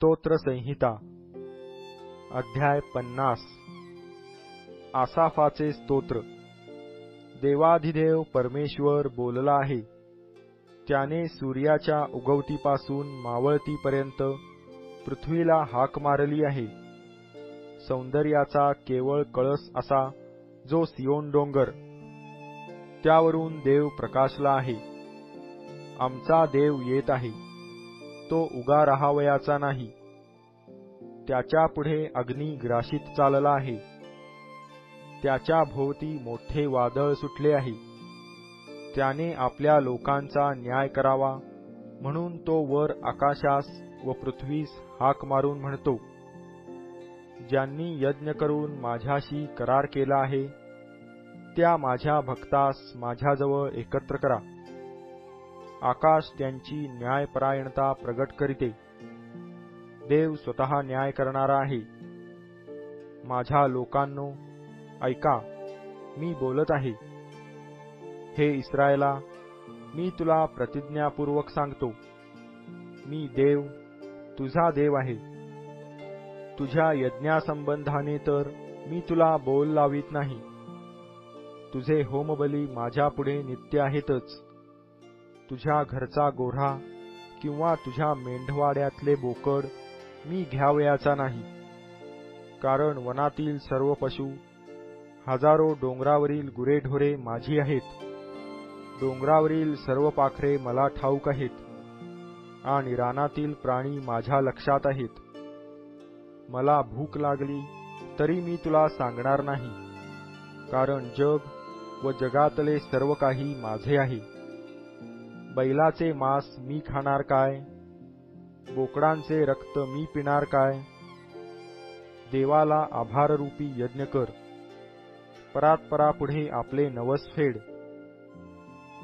स्तोत्र संहिता अध्याय 50 आसाफाचे स्तोत्र। देवाधिदेव परमेश्वर बोलला आहे। त्याने सूर्याच्या उगवतीपासून मावळतीपर्यंत पृथ्वीला हाक मारली आहे। सौंदर्याचा केवळ कळस असा जो सियोन डोंगर, त्यावरून देव प्रकाशला आहे। आमचा देव येत आहे, तो उगा राहावयाचा नाही। त्याच्या पुढे अग्नी ग्रासित चालला आहे। त्याच्या भोवती मोठे वादळ सुटले आहे। त्याने आपल्या लोकांचा न्याय करावा म्हणून तो वर आकाशास व पृथ्वीस हाक मारून म्हणतो, ज्यांनी यज्ञ करून माझ्याशी करार केला आहे, त्या माझ्या भक्तास माझ्याजवळ एकत्र करा। आकाश त्यांची न्यायपरायणता प्रगट करीते। देव स्वतः न्याय करणारा आहे। माझ्या लोकांनो, ऐका, मी बोलत आहे। हे इस्रायला, मी तुला प्रतिज्ञापूर्वक सांगतो, मी देव, तुझा देव आहे। तुझ्या यज्ञासंबंधाने तर मी तुला बोल लावित नाही। तुझे होमबली माझ्यापुढे नित्य आहेतच। तुझ्या घरचा गोऱ्हा किंवा तुझ्या मेंढवाड्यातले बोकड मी घ्यावयाचा नाही, कारण वनातील सर्व पशु, हजारो डोंगरावरील गुरेढोरे माझी आहेत। डोंगरावरील सर्व पाखरे मला ठाऊक आहेत, आणि रानातील प्राणी माझ्या लक्षात आहेत। मला भूक लागली तरी मी तुला सांगणार नाही, कारण जग व जगातले सर्व काही माझे आहे। बैलाचे मांस मी खाणार काय? बोकडांचे रक्त मी पिणार काय? देवाला आभाररूपी यज्ञ कर, परात्परापुढे आपले नवस फेड,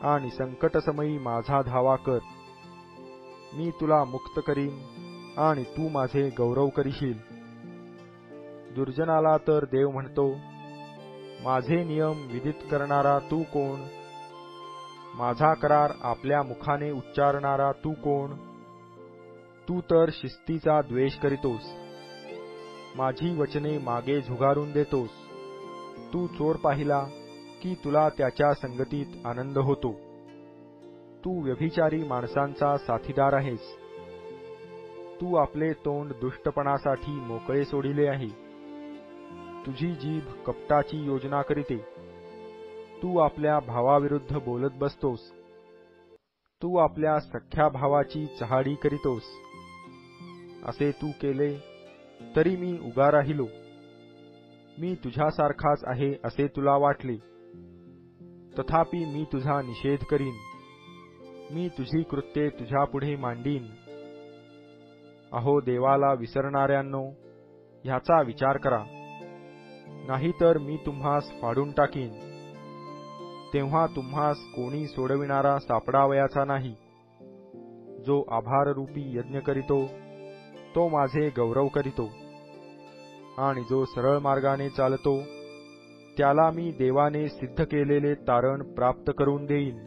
आणि संकटसमयी माझा धावा कर। मी तुला मुक्त करीन, आणि तू माझे गौरव करशील। दुर्जनाला तर देव म्हणतो, माझे नियम विदित करणारा तू कोण? माझा करार आपल्या मुखाने उच्चारणारा तू कोण? तू तर शिस्तीचा द्वेष करीतोस, माझी वचने मागे झुगारून देतोस। तू चोर पाहिला की तुला त्याच्या संगतीत आनंद होतो। तू व्यभिचारी माणसांचा साथीदार आहेस। तू आपले तोंड दुष्टपणासाठी मोकळे सोडिले आहे। तुझी जीभ कपटाची योजना करीते। तू आपल्या भावाविरुद्ध बोलत बसतोस। तू आपल्या सख्या भावाची चहाडी करीतोस। असे तू केले तरी मी उगा राहिलो। मी तुझ्यासारखाच आहे असे तुला वाटले, तथापि मी तुझा निषेध करीन। मी तुझी कृत्ये तुझ्यापुढे मांडीन। अहो देवाला विसरणाऱ्यांनो, ह्याचा विचार करा, नाहीतर मी तुम्हास फाडून टाकीन। तेव्हा तुम्हास कोणी सोडविणारा सापडावयाचा नाही। जो आभाररूपी यज्ञ करीतो, तो माझे गौरव करीतो, आणि जो सरळ मार्गाने चालतो, त्याला मी देवाने सिद्ध केलेले तारण प्राप्त करून देईन।